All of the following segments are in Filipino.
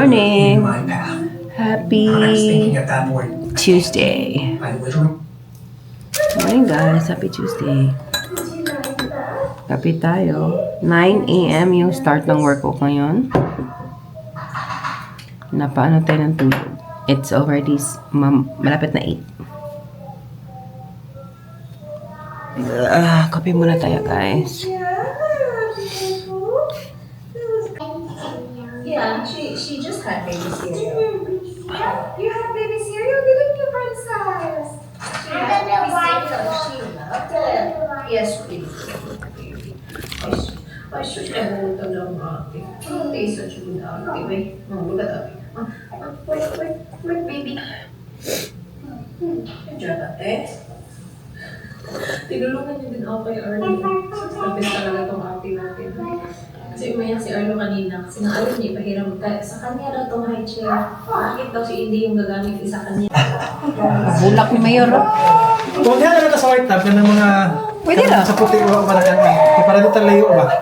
morning. Happy Tuesday. Morning guys, happy Tuesday. Kape tayo. 9 a.m. yung start ng work ko ngayon. Napaano tayo ng tulog. It's already malapit na 8. Kape muna tayo guys. Yeah, she just had baby cereal. You had baby cereal? Didn't you, princess? She loved it. Yes, please. Ay, sus, nabutan lang ate. Anong taste sa chun ate? Wait, mabulat ate. Wait, baby. Diyan ate. Tinulungan niyo din ako kay Arlo. Tapos talaga itong ate natin. Kasi umayak si Arlo kanina. Kasi nga alam niya, ipahiram ka. Sa kanya daw itong high chair. Bakit daw si Indy yung gagamit isa kanya? Bulak ni Mayor. Huwag nga na sa white tab ka ng mga... Pwede na. Sa puti o parang para dito layo ba?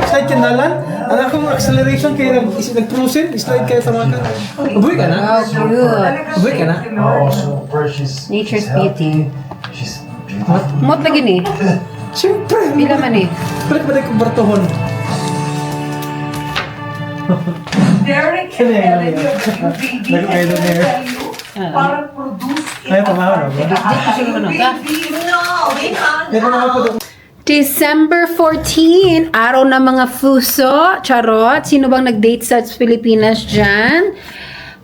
Slide ka nalan. Ang akong acceleration kaya nag-cruising. Slide kayo sa mga ka. Ubuhay ka na? Oh, cute. Ubuhay ka na? Oh, super. She's Nature's healthy. beauty. She's beautiful. Mot lagi ni. Siyempre. Pila man eh. Balik ba tayo kong bartohon? Derek and Ellen, your baby, Like I don't hear. parang produce Ayaw pa mahal. Meron ako po doon. December 14, araw ng mga puso. Charot. Sino bang nag-date sa Pilipinas dyan?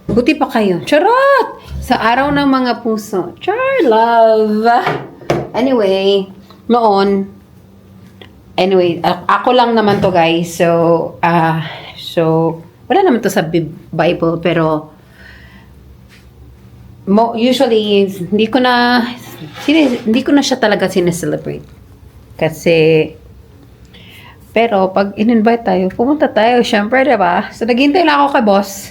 Buti pa kayo. Charot! Sa araw ng mga puso. Char, love. Anyway, noon. Anyway, ako lang naman to guys. So, wala naman to sa Bible, pero usually, hindi ko na siya talaga sineselebrate. Kasi, pero pag in-invite tayo, pumunta tayo, syempre, diba? So, naghihintay lang ako kay boss.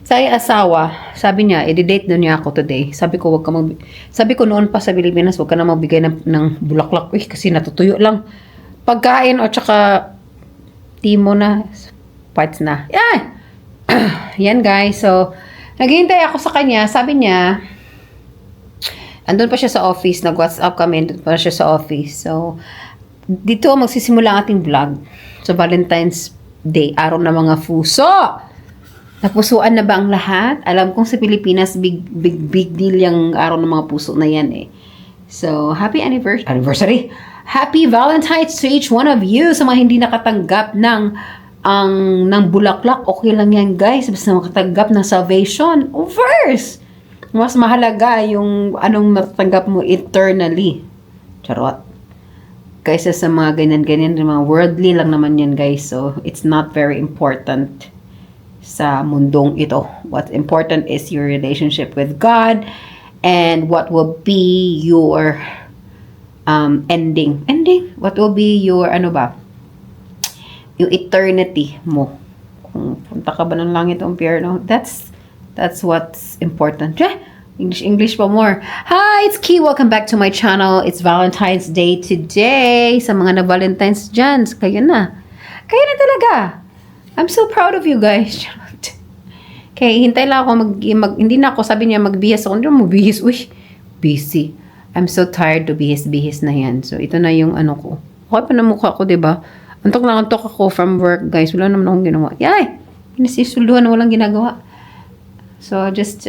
Sa asawa, sabi niya, i-date doon niya ako today. Sabi ko noon pa sa Pilipinas, huwag ka na magbigay ng bulaklak. Kasi natutuyo lang. Pagkain o tsaka timo na, parts na. Yan! Yan guys. So, naghihintay ako sa kanya. Sabi niya, andun pa siya sa office. Nag-WhatsApp kami. Andun pa siya sa office. So, dito magsisimula ang ating vlog. So, Valentine's Day. Araw na mga puso. Napusuan na ba ang lahat? Alam kong sa Pilipinas, big deal yung araw ng mga puso na yan eh. So, happy anniversary. Happy Valentine's to each one of you. Sa mga hindi nakatanggap ng bulaklak, okay lang yan guys. Basta makatanggap ng salvation. Of course! Mas mahalaga yung anong natatanggap mo eternally. Charot. Kaysa sa mga ganyan-ganyan, mga worldly lang naman yan guys. So, it's not very important sa mundong ito. What's important is your relationship with God and what will be your ending. What will be your yung eternity mo. Kung punta ka ba ng langit o impyerno, that's what's important. English pa more. Hi, it's Key. Welcome back to my channel. It's Valentine's Day today. Sa mga na-Valentine's dyan, kayo na talaga. I'm so proud of you guys. Okay, hintay lang ako hindi na ako, sabi niya magbihis ako. Hindi mo bihis. Uy, busy. I'm so tired to bihis na yan. So, ito na yung ko. Okay pa na mukha ko, diba? Antok ako from work, guys. Wala naman akong ginawa. Yay! Nasisuluhan na walang ginagawa. So, just,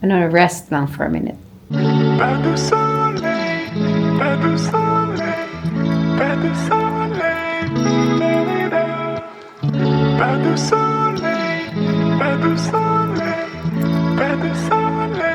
rest lang for a minute. Badu sole, badu sole, badu sole, badu sole, badu sole, badu sole,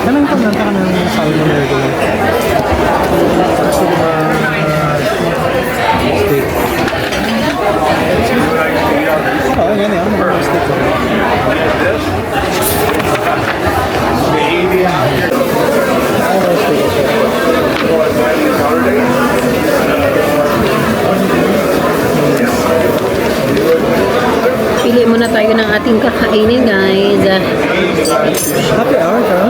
Kanang pagkanta ka ng salmon na ito. Steak. Oo, yan yan. Mga steak. Pili muna tayo ng ating kakainin, guys. Happy hour ka?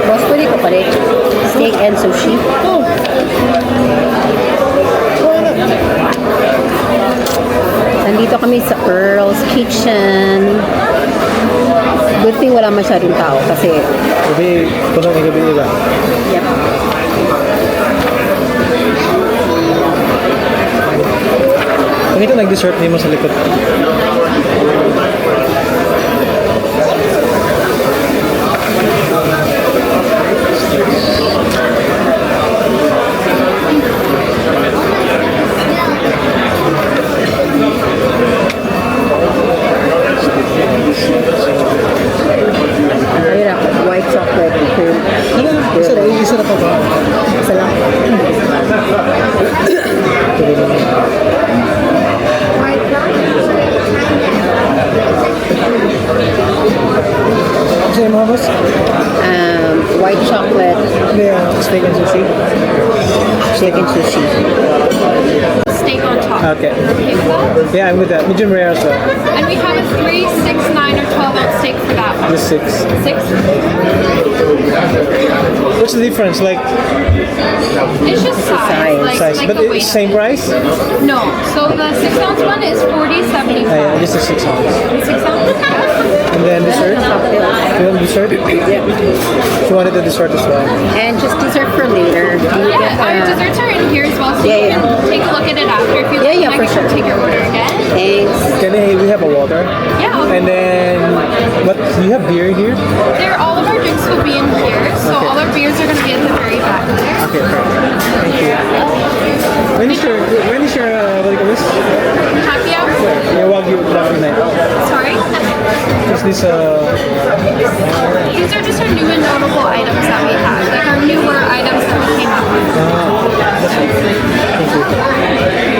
Boss, pwede ko pa rin. Steak and sushi. Nandito kami sa Earl's Kitchen. Good thing wala masyadong tao kasi Gabi, punong gabi nila. yep. Kung ito nag-dessert ni mo sa likod. Ayun ako, white chocolate. Isa na pa ba? Isa lang. Kasi mga boss? White chocolate, Steak and sushi. steak and sushi. Steak on top. Okay. Okay with that? Yeah, I'm with that. Medium rare also. And we have a 3, 6, 9, or 12-ounce steak for that one. Just 6. 6? What's the difference? Like It's just size. size, Like but the weight. it's same price? No. So the 6-ounce one is 40.75. Yeah, just a 6 ounce. 6 ounce? And then dessert? You want dessert? Yeah. You wanted the dessert as well? And just dessert for later. Do you get, Yeah, our desserts are in here as well, so Yeah, you can take a look at it after if you Yeah, like. yeah, I for can sure. take your order again. Thanks. Can we have a water? Yeah. And then, what, do you have beer here? All of our drinks will be in here, so Okay. all our beers are going to be at the very back there. Okay, perfect. Thank you. When is your what do you call this? Happy hour? Yeah, Wagyu night. Sorry? Is this These are just our new and notable items that we have, like our newer items that we came up with. that's fine. Thank you.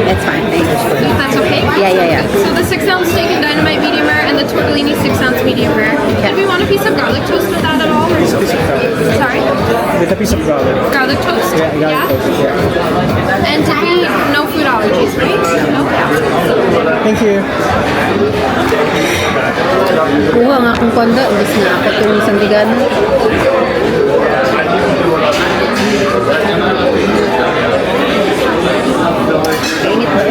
That's fine. Thanks. If that's okay? Yeah. So the 6-ounce steak and dynamite medium rare and the tortellini 6-ounce medium rare. Did we want a piece of garlic toast with that at all? Piece of garlic. Sorry? With a piece of garlic. Garlic toast? Yeah, garlic toast. Yeah. And did we, no food allergies, right? No? Thank you. Kuha nga akong kwanda. Ubus na ako itong sandigan. Kainit ba?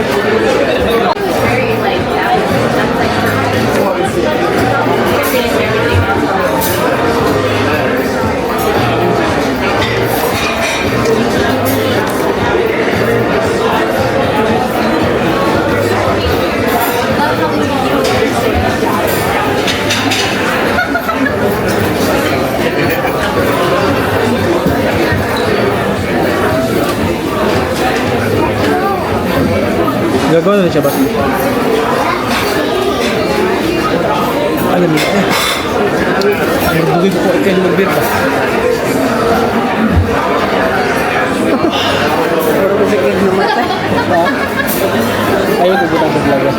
Gagawa na siya ba? Alam mo eh. Bugay ko kayo magbit ba? Puro ko bigyan namatay. Ayaw ko butang sa vlog.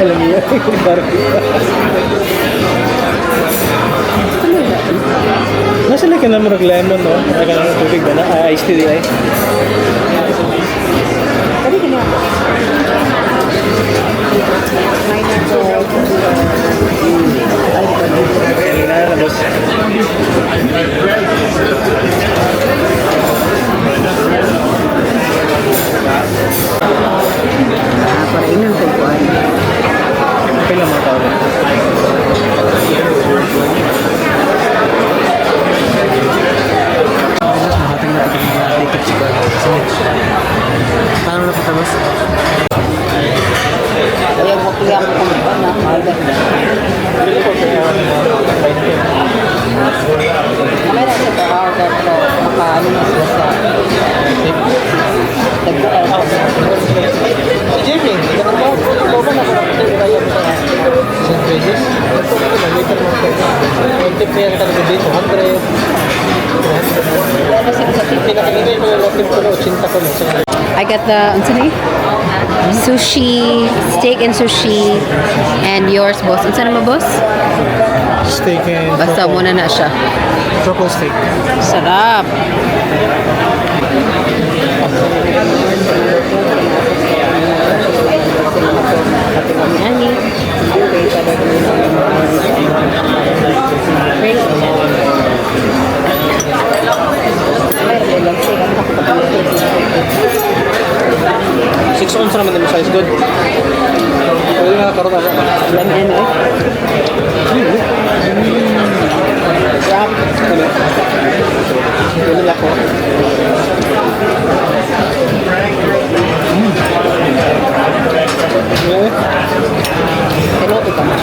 Alam mo yun. ka na murag lemon, no? Ay ka na ng tubig ba na? Ay, iced tea ay. Pwede ka na. May nato. Ay, na, boss. Para inan ko po. Okay lang mga tao. Mahating na ito mga ticket siguro. Paano na patapos? Kaya mo kaya ko kung na magal na. Kamera siya sa order ko. Makaano na sila sa Jimmy, ganun ba? Ikaw ba nakakatayo ko sa St. Regis? Ito ko na, later mo ko. Yung tip niya talaga dito, 100. Pinakingay ko yung lapit ko na, 80 ko na. I got the, ano ni? Sushi, steak and sushi, and yours, boss. Ano naman, boss? Steak and Basta muna na siya. truffle steak. Sarap! Ani. Six ounce naman yung size good. Pwede nga karot ako. Yan yan eh. Sarap. Ano? Pwede ako. Piloto ka na.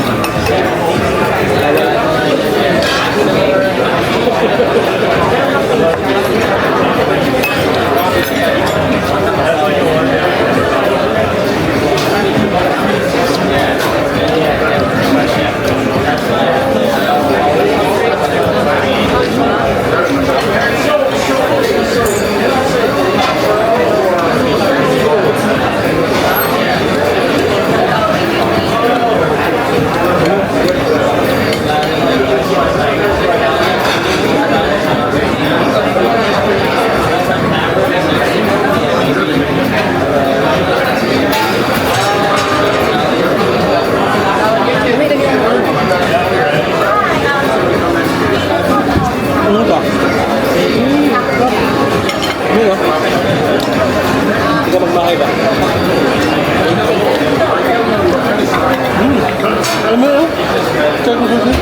Ano ka? Ano ka? Hindi ka magmahay ba? Ano mo yun? Check mo sushi?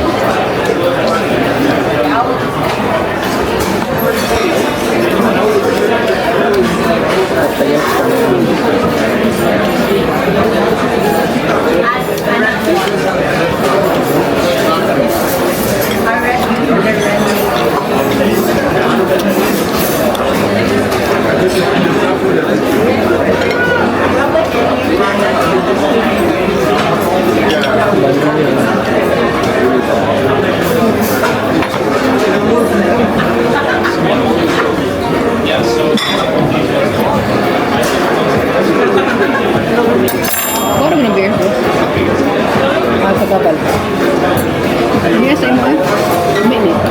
What are beer? Sa babal. Yes, I'm on. Minute.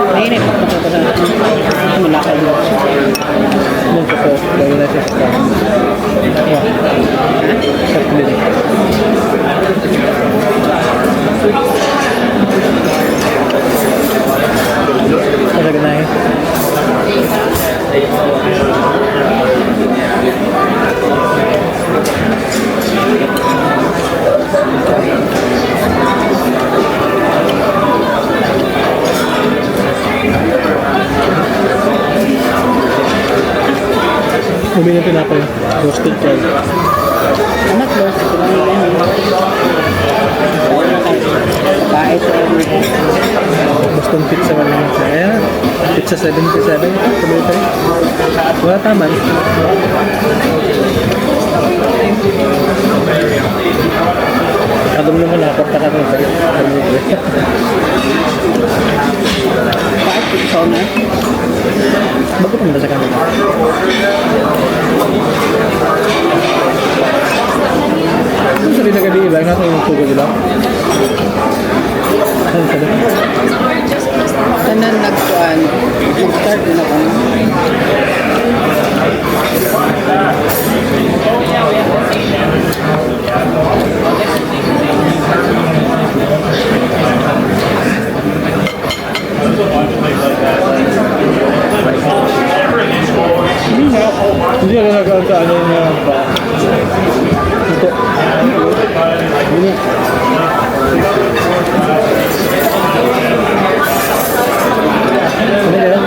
Ayun eh, malakad mo. Lagi na siya sa Talaga na Bumili ng tinapay. Roasted child. Ano close? Kahit Boston pizza wala naman siya. Ayan. Pizza 77. Bumili tayo. Wala taman. Kadong naman ako. Pagkakataon tayo. kahit pizza na. Bago pa ba sa kanila? Kung sabi na gabi iba, nasa yung sugo nila. Ano sabi? Tanan nag-start din ako. Hindi ako nag-ano na ba? Ito. Ini. Ini ya.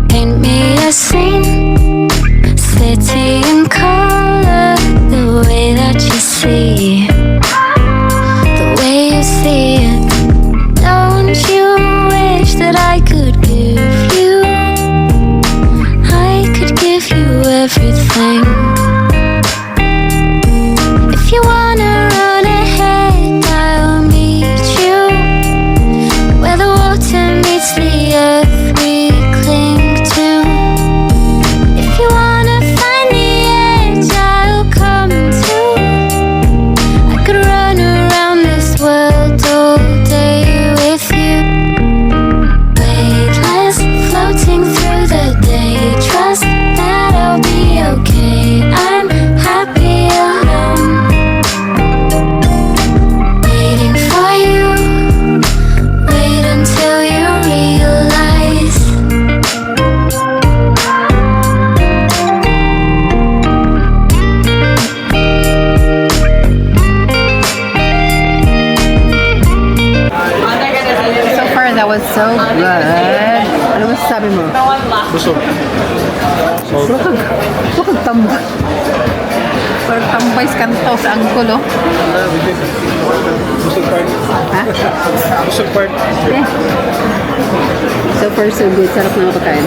Paint me a scene, city in color, the way that you see, the way you see it. Don't you wish that I could give you, I could give you everything. If you wanna run ahead, I'll meet you where the water meets the earth we cling to. If you wanna find the edge, I'll come too. I could run around this world all day with you. Weightless, floating through the day. Trust that I'll be okay. I'm happy alone, waiting for you. Wait until you realize. So far, that was so good. Ano masasabi mo? Busog. Bakag tambay. Parang tambay sa kanto sa angkol, oh. Busog part. Ha? Busog part. Eh. So far, so good. Sarap na mapakain.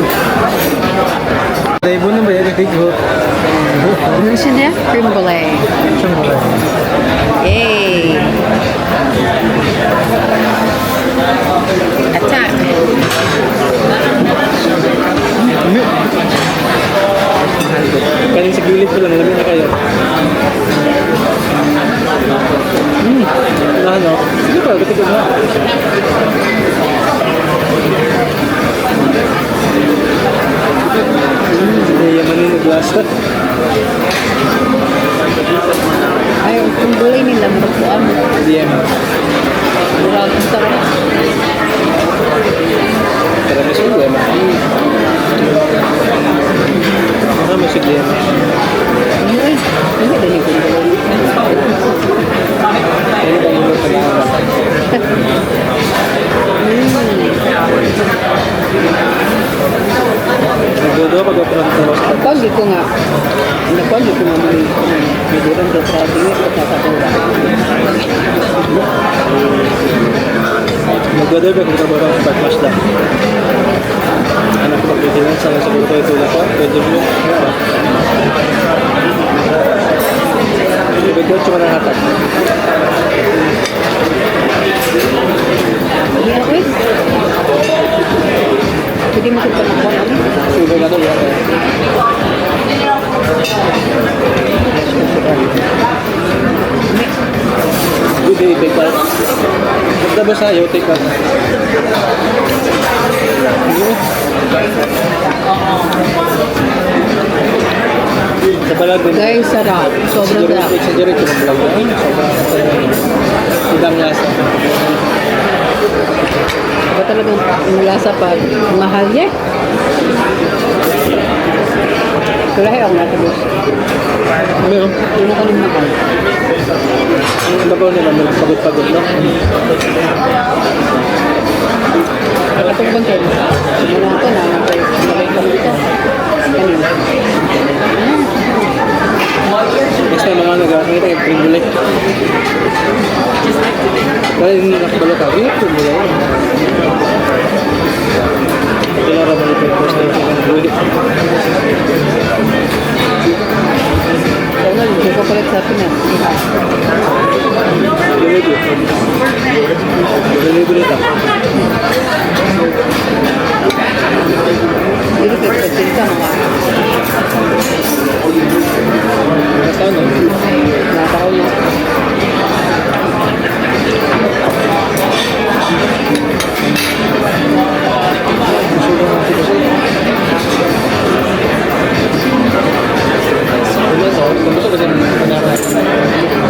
Dahil mo na ba yan? Nag-take Ano siya niya? Cream brulee. Yay! Attack! Kaling sa gilid ko lang, alam na kayo. Ano? Sige pa, ba't ito na? Yamanin na glass. Ay, kung gulay nila, marupuan. Diyan. Murag, sarap. Pero may sugo, eh. May sugo yan. Ay, hindi din yung kung gulay. Ano ba yung pag-aaral? Nagdodo pag-operate ko. Nagpagi ko nga. Nagpagi ko nga may durang sa trabi at nakakabura. Nagdodo pag-operate ko pag-flash lang. Anak ko pag-operate sa siguro ko ito lang ko. Pwede mo. Pwede ko cuma nanghatag. Iya, wait. Jadi masuk ke dalam ini. Sudah kata ya. Good day, take out. Basta ba sa'yo, take out. Sa balag din. Guys, sarap. Sobrang sarap. Sa direct yung balag din. Sobrang idang lasa. Iba talagang yung lasa pag mahal niya. Kulahi ako natubos. Ano yun? Ano ka nang makan? Ang babaw nila, may pagod-pagod, no? Katong buntin. Simula ko na. Nabay kami dito. Kanina. Next time mga nag-nakita yung primbulay. Dahil hindi nakabalo ka, yung primbulay. Kailangan naman ito yung first time sa primbulay. Kaya nga, hindi ko palit sa Pinas. Delivery ito. Dito ka pagkasin ka mga. Sana. Nakakaw na.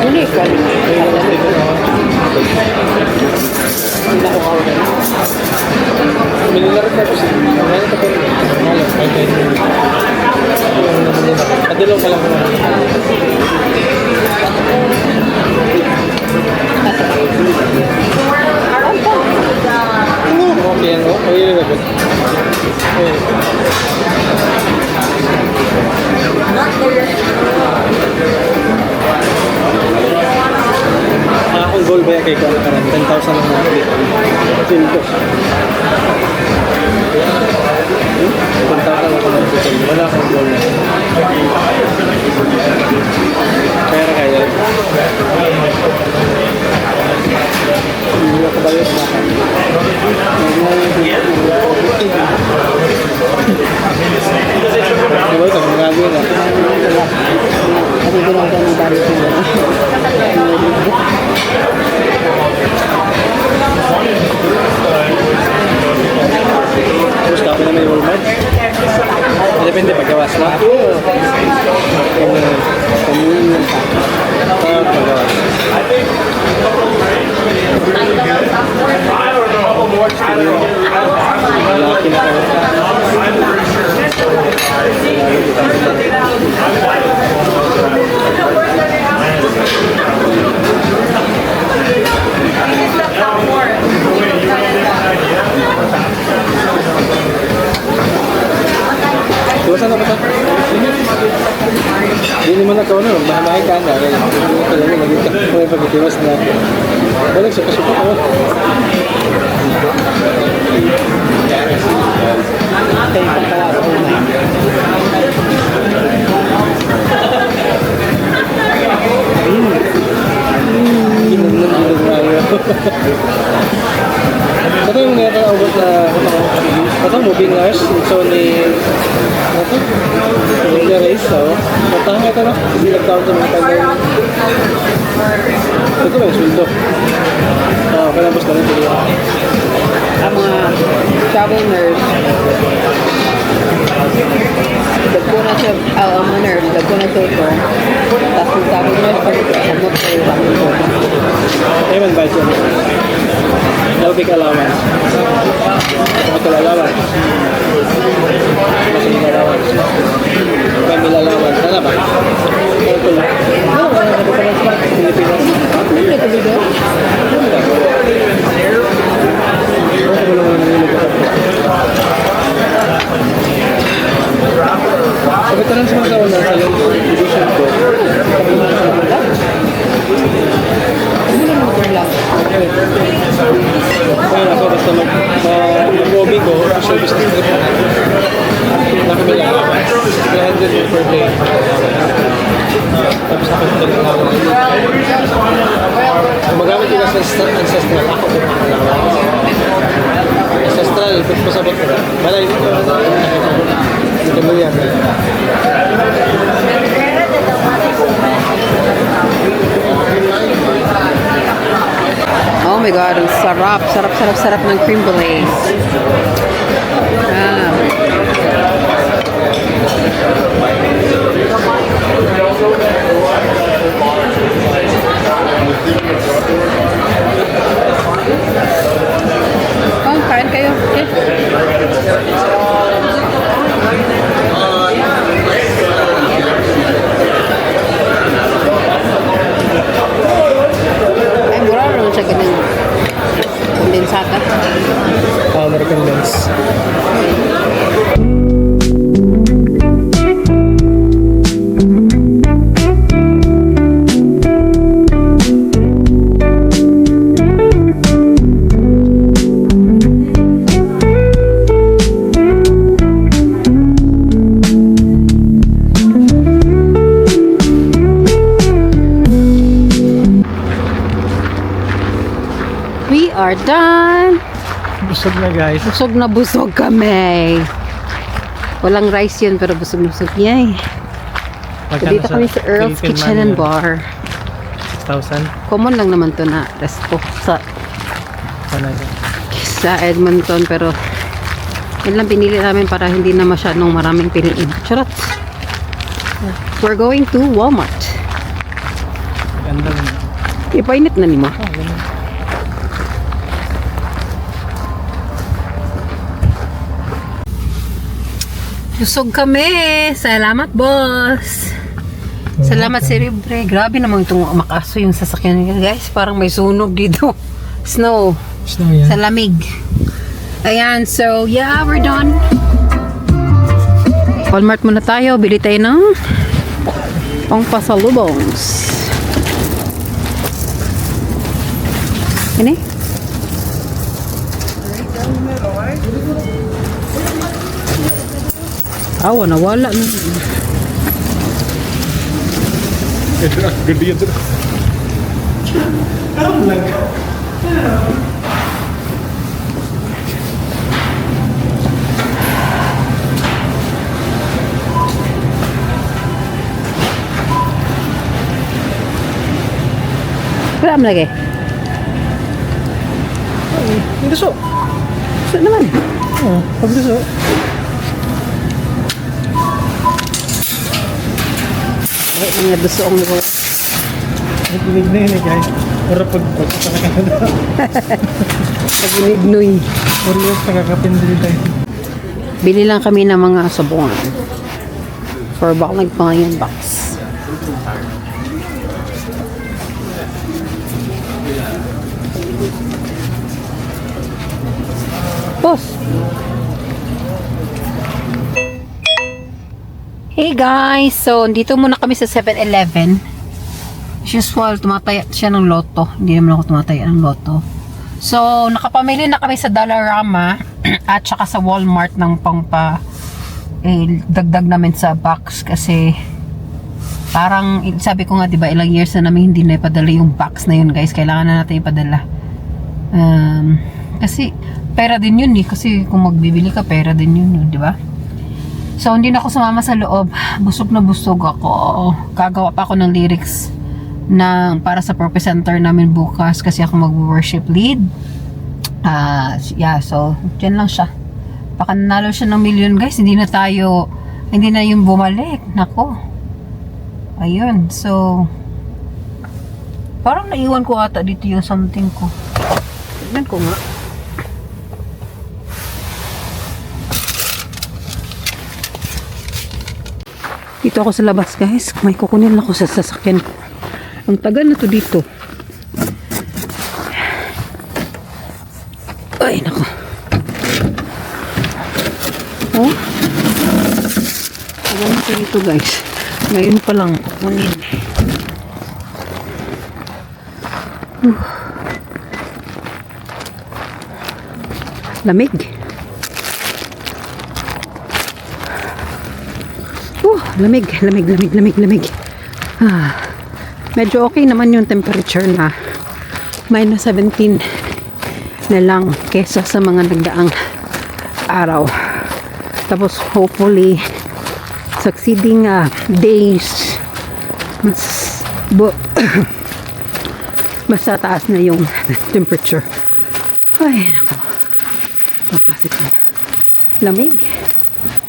Hindi ka. Hindi ako kaw na. Mililar ka kasi. Ano ito po? Adulong ka lang naman. Okay, ano? Okay, good. Akong goal ba yan kay Kwan? 10,000 lang natin. Feel ko. 10,000 lang ako natin. Wala akong goal na. Kaya. Hindi ako ba yun? Diba ito? Mga gagawin na. Kasi ginagawa ng bari ko. Tapos ako na may Walmart. Depende paggawas na. Kamunin ka. Paggawas. Malaki na kami. Iwasan na ba ito? Hindi naman ako na, mahamay ka na. Kaya magiging may pag-iwas na. Walang suka-suka ko. Kaya yung pagkawa ko na. Ginag na ayaw. Ito yung mga kalaubot na ito, moving hours. So, ni ito race, so matang ito na. Hindi nagtawag sa mga tagal. Ito ba yung sweldo? Oo, kalabos na rin sila. Ang mga travel nurse, dagpo na siya, ang mga nurse, dagpo na siya ito. Tapos yung travel nurse, pag-samot sa iyo kami ito. Ay, man budget. Dalbik allowance. Hotel allowance. Masing allowance. Family allowance. Sana ba? Ito lang. Oo, wala na pa sa Pilipinas. Hindi na ito dito. Pagkatalan sa mga kawan na sa division ko. Hindi na naman lang. Kaya ako basta mag-lobby ko, service na trip. Nakamila. 300 per day. Tapos nakapunta ng lawan. Gumagamit yung ancestral. Ako po makakalawa. Ancestral, kung pasabot ko na. Malay mo ko. Ito mo yan. Oh my God, ang sarap. Sarap ng cream brulee. Ah. Oh, kain kayo. Okay. We are done. Busog na guys. Busog na busog kami. Walang rice yun, pero busog na busog niya eh. So, dito kami sa Earl's Kitchen and Bar. 6,000. Common lang naman to na resto sa Sana Edmonton, pero yun lang pinili namin para hindi na masyadong maraming piliin. Charot! We're going to Walmart. ganda na. Ipainit na ni mo. Busog kami. Salamat, boss. Salamat, Cerebre. Grabe naman itong makaso yung sasakyan niya, guys. Parang may sunog dito. Snow. Snow yan. Sa lamig. Ayan, so yeah, we're done. Walmart muna tayo. Bili tayo ng pangpasalubongs. Ini? Awa, nawala na. Ganda yan. Wala mo lagi. Ang gusto. So naman. Oo, pag gusto. Bakit mga gusto ang lugo? Nagpinig na yun eh guys. Pero pag pagkakakapin na. Pag inignoy. Oriyos, pagkakapin din tayo. Bili lang kami ng mga sabungan. For baklag pa ngayon box. Boss. Hey guys, so dito muna kami sa 7-Eleven. As usual, tumataya siya ng loto. Hindi naman ako tumataya ng loto. So, nakapamili na kami sa Dollarama at saka sa Walmart ng dagdag namin sa box kasi parang sabi ko nga 'di ba ilang years na namin hindi na ipadala yung box na yun, guys. Kailangan na natin ipadala. Kasi pera din yun eh. Kasi kung magbibili ka, pera din yun, di ba? So, hindi na ako sumama sa loob. Busog na busog ako. Gagawa pa ako ng lyrics para sa purpose center namin bukas kasi ako mag-worship lead. Yeah, so, dyan lang siya. Baka nanalo siya ng million, guys. Hindi na yung bumalik. Nako. Ayun, so, parang naiwan ko ata dito yung something ko. Tignan ko nga. Dito ako sa labas, guys. May kukunin ako sa sasakyan ko. Ang tagal na to dito. Ay, nako. Oh. Tagal na to dito, guys. Ngayon pa lang. Kunin. Lamig. Lamig. Medyo okay naman yung temperature na minus 17 na lang kesa sa mga nagdaang araw. Tapos hopefully succeeding days mas taas na yung temperature. Ay, naku. Mapasitan. Lamig.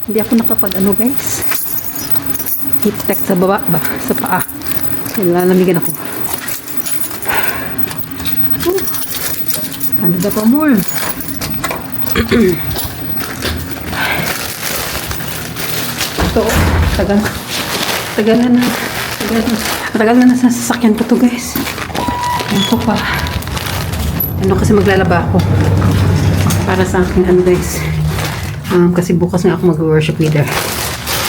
Hindi ako guys. Heat tech sa baba ba? Sa paa. Lalamigan ako. Canada pa more. Ito, tagal na sa sasakyan ko to, guys. Ito pa. Kasi maglalaba ako. Para sa akin, guys. Kasi bukas nga ako mag-worship leader.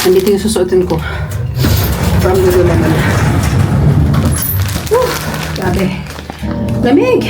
Nandito yung susuotin ko. From the Lululemon. Grabe. Lamig!